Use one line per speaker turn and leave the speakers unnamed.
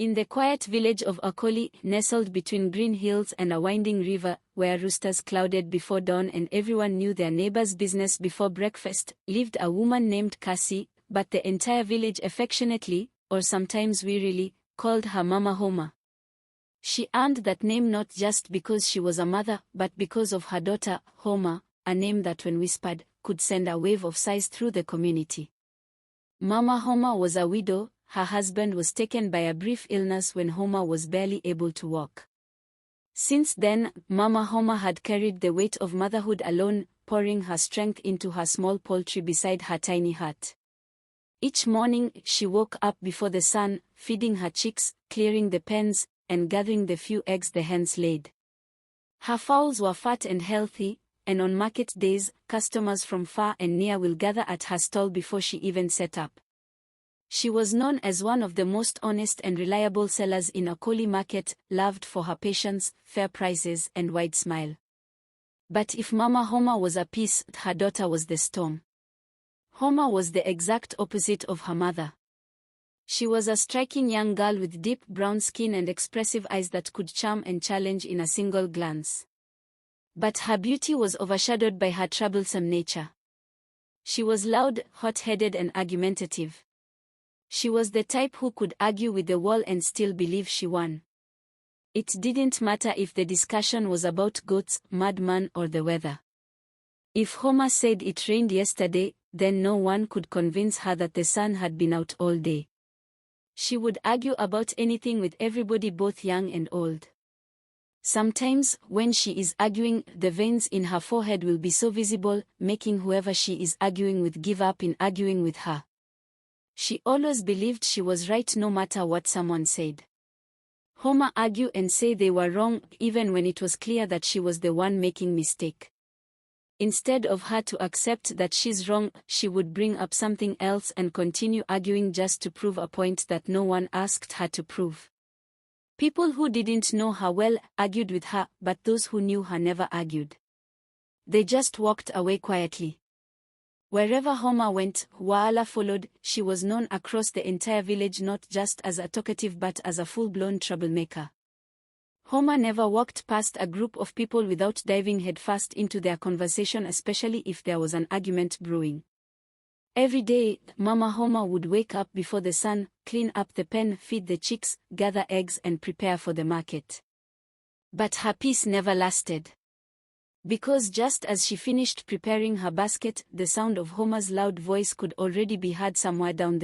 In the quiet village of Akoli, nestled between green hills and a winding river, where roosters clouded before dawn and everyone knew their neighbor's business before breakfast, lived a woman named Cassie, but the entire village affectionately, or sometimes wearily, called her Mama Homa. She earned that name not just because she was a mother, but because of her daughter, Homa, a name that when whispered, could send a wave of sighs through the community. Mama Homa was a widow. Her husband was taken by a brief illness when Homa was barely able to walk. Since then, Mama Homa had carried the weight of motherhood alone, pouring her strength into her small poultry beside her tiny hut. Each morning, she woke up before the sun, feeding her chicks, clearing the pens, and gathering the few eggs the hens laid. Her fowls were fat and healthy, and on market days, customers from far and near will gather at her stall before she even set up. She was known as one of the most honest and reliable sellers in Akoli market, loved for her patience, fair prices, and wide smile. But if Mama Homa was a peace, her daughter was the storm. Homa was the exact opposite of her mother. She was a striking young girl with deep brown skin and expressive eyes that could charm and challenge in a single glance. But her beauty was overshadowed by her troublesome nature. She was loud, hot-headed, and argumentative. She was the type who could argue with the wall and still believe she won. It didn't matter if the discussion was about goats, madman, or the weather. If Homa said it rained yesterday, then no one could convince her that the sun had been out all day. She would argue about anything with everybody, both young and old. Sometimes, when she is arguing, the veins in her forehead will be so visible, making whoever she is arguing with give up in arguing with her. She always believed she was right no matter what someone said. Homa argued and say they were wrong, even when it was clear that she was the one making mistake. Instead of her to accept that she's wrong, she would bring up something else and continue arguing just to prove a point that no one asked her to prove. People who didn't know her well argued with her, but those who knew her never argued. They just walked away quietly. Wherever Homa went, Waala followed. She was known across the entire village not just as a talkative but as a full-blown troublemaker. Homa never walked past a group of people without diving headfirst into their conversation, especially if there was an argument brewing. Every day, Mama Homa would wake up before the sun, clean up the pen, feed the chicks, gather eggs and prepare for the market. But her peace never lasted. Because just as she finished preparing her basket, the sound of Homa's loud voice could already be heard somewhere down the